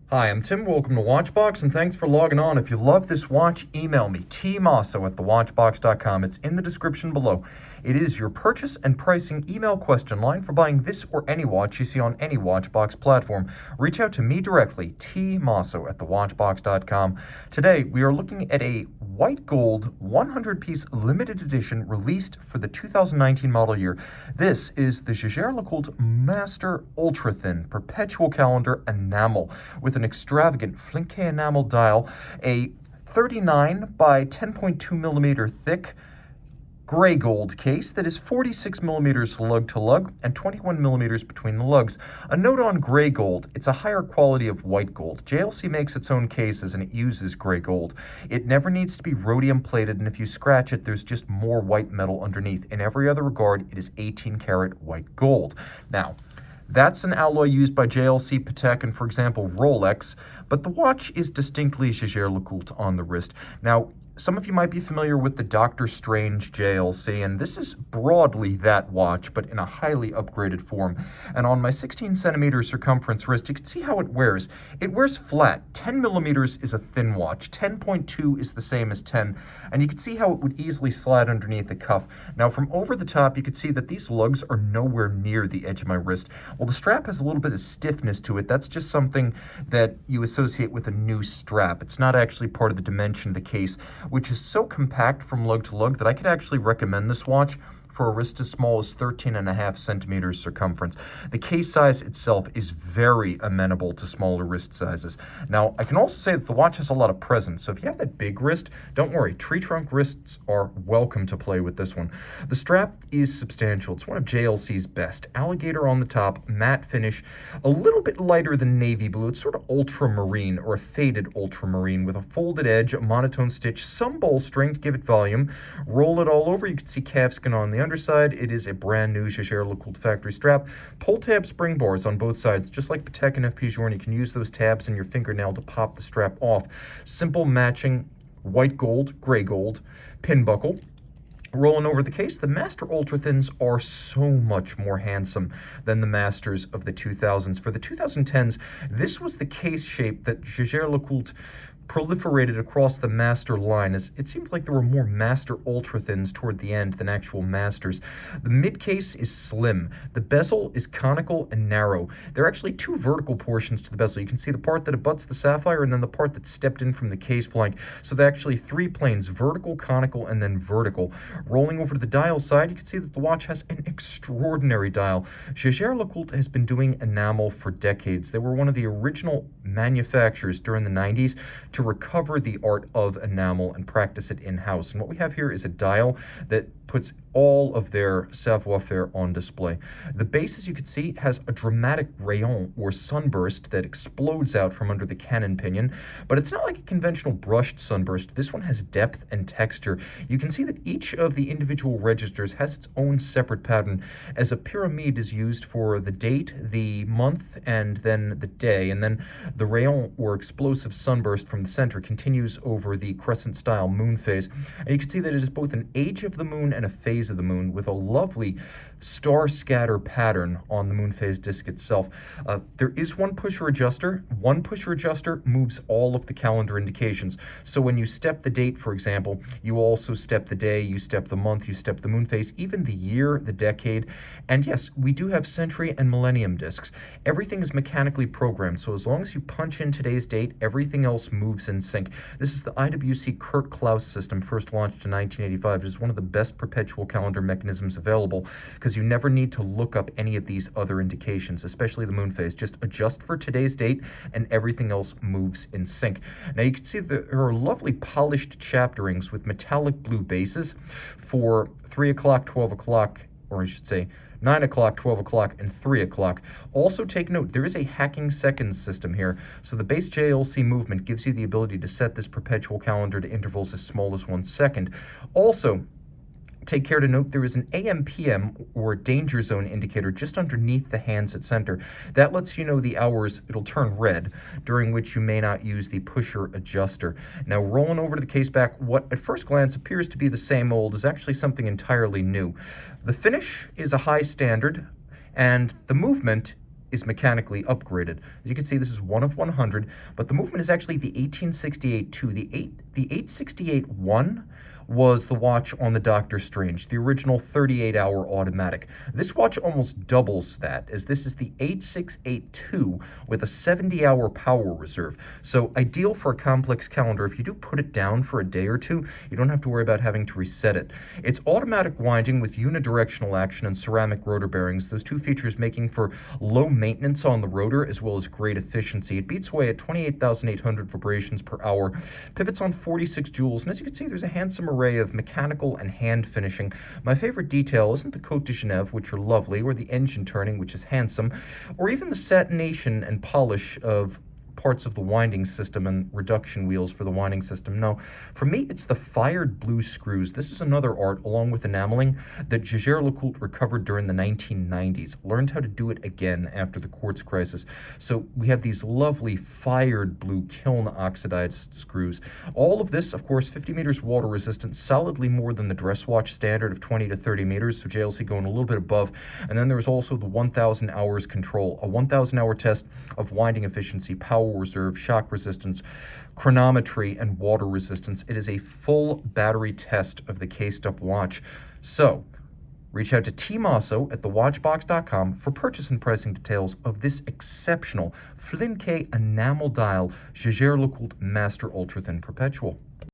Hi, I'm Tim. Welcome to Watchbox, and thanks for logging on. If you love this watch, email me, tmosso at thewatchbox.com. It's in the description below. It is your purchase and pricing email question line for buying this or any watch you see on any Watchbox platform. Reach out to me directly, tmosso at thewatchbox.com. Today, we are looking at a white gold 100-piece limited edition released for the 2019 model year. This is the Jaeger-LeCoultre Master Ultra Thin Perpetual Calendar Enamel with an extravagant flinke enamel dial, a 39 by 10.2 millimeter thick gray gold case that is 46 millimeters lug to lug and 21 millimeters between the lugs. A note on gray gold: it's a higher quality of white gold. JLC makes its own cases and it uses gray gold. It never needs to be rhodium plated, and if you scratch it, there's just more white metal underneath. In every other regard, it is 18 karat white gold. Now, that's an alloy used by JLC, Patek, and, for example, Rolex, but the watch is distinctly Jaeger-LeCoultre on the wrist. Now, some of you might be familiar with the Dr. Strange JLC, and this is broadly that watch, but in a highly upgraded form. And on my 16 centimeter circumference wrist, you can see how it wears. It wears flat. 10 millimeters is a thin watch. 10.2 is the same as 10, and you can see how it would easily slide underneath the cuff. Now, from over the top, you can see that these lugs are nowhere near the edge of my wrist. Well, the strap has a little bit of stiffness to it. That's just something that you associate with a new strap. It's not actually part of the dimension of the case, which is so compact from lug to lug that I could actually recommend this watch for a wrist as small as 13.5 centimeters circumference. The case size itself is very amenable to smaller wrist sizes. Now, I can also say that the watch has a lot of presence, so if you have that big wrist, don't worry, tree trunk wrists are welcome to play with this one. The strap is substantial. It's one of JLC's best. Alligator on the top, matte finish, a little bit lighter than navy blue. It's sort of ultramarine, or a faded ultramarine, with a folded edge, a monotone stitch, some bolstering to give it volume. Roll it all over. You can see calfskin on the underside. It is a brand new Jaeger-LeCoultre factory strap. Pull tab spring bars on both sides, just like Patek and FP Journe. You can use those tabs in your fingernail to pop the strap off. Simple matching white gold, gray gold pin buckle. Rolling over the case, the Master Ultra Thins are so much more handsome than the Masters of the 2000s. For the 2010s, this was the case shape that Jaeger-LeCoultre proliferated across the Master line, as it seemed like there were more Master Ultra Thins toward the end than actual Masters. The mid case is slim. The bezel is conical and narrow. There are actually two vertical portions to the bezel. You can see the part that abuts the sapphire and then the part that stepped in from the case flank. So there are actually three planes: vertical, conical, and then vertical. Rolling over to the dial side, you can see that the watch has an extraordinary dial. Jaeger-LeCoultre has been doing enamel for decades. They were one of the original manufacturers during the 90s to recover the art of enamel and practice it in-house. And what we have here is a dial that puts all of their savoir-faire on display. The base, as you can see, has a dramatic rayon or sunburst that explodes out from under the cannon pinion, but it's not like a conventional brushed sunburst. This one has depth and texture. You can see that each of the individual registers has its own separate pattern, as a pyramid is used for the date, the month, and then the day, and then the rayon or explosive sunburst from the center continues over the crescent-style moon phase. And you can see that it is both an age of the moon and a phase of the moon, with a lovely star scatter pattern on the moon phase disc itself. There is one pusher adjuster. One pusher adjuster moves all of the calendar indications. So when you step the date, for example, you also step the day, you step the month, you step the moon phase, even the year, the decade. And yes, we do have century and millennium discs. Everything is mechanically programmed, so as long as you punch in today's date, everything else moves in sync. This is the IWC Kurt Klaus system, first launched in 1985. It is one of the best perpetual calendar mechanisms available, because you never need to look up any of these other indications, especially the moon phase. Just adjust for today's date and everything else moves in sync. Now you can see that there are lovely polished chapterings with metallic blue bases for 3 o'clock, 12 o'clock, or I should say 9 o'clock, 12 o'clock, and 3 o'clock. Also take note, there is a hacking seconds system here, so the base JLC movement gives you the ability to set this perpetual calendar to intervals as small as 1 second. Also, take care to note there is an AM/PM or danger zone indicator just underneath the hands at center. That lets you know the hours it'll turn red, during which you may not use the pusher adjuster. Now, rolling over to the case back, what at first glance appears to be the same old is actually something entirely new. The finish is a high standard, and the movement is mechanically upgraded. As you can see, this is 1 of 100, but the movement is actually the 1868-2. The 868-1 was the watch on the Doctor Strange, the original 38-hour automatic. This watch almost doubles that, as this is the 8682 with a 70-hour power reserve. So ideal for a complex calendar. If you do put it down for a day or two, you don't have to worry about having to reset it. It's automatic winding with unidirectional action and ceramic rotor bearings, those two features making for low maintenance on the rotor as well as great efficiency. It beats away at 28,800 vibrations per hour, pivots on 46 joules, and as you can see, there's a handsome array of mechanical and hand finishing. My favorite detail isn't the Côte de Genève, which are lovely, or the engine turning, which is handsome, or even the satination and polish of parts of the winding system and reduction wheels for the winding system. No, for me, it's the fired blue screws. This is another art, along with enameling, that Jaeger-LeCoultre recovered during the 1990s, learned how to do it again after the quartz crisis. So we have these lovely fired blue kiln oxidized screws. All of this, of course, 50 meters water resistant, solidly more than the dress watch standard of 20 to 30 meters, so JLC going a little bit above. And then there's also the 1,000 hours control, a 1,000 hour test of winding efficiency, power reserve, shock resistance, chronometry, and water resistance. It is a full battery test of the cased-up watch. So, reach out to Tim Mosso at thewatchbox.com for purchase and pricing details of this exceptional Flinke enamel dial Jaeger-LeCoultre Master Ultra Thin Perpetual.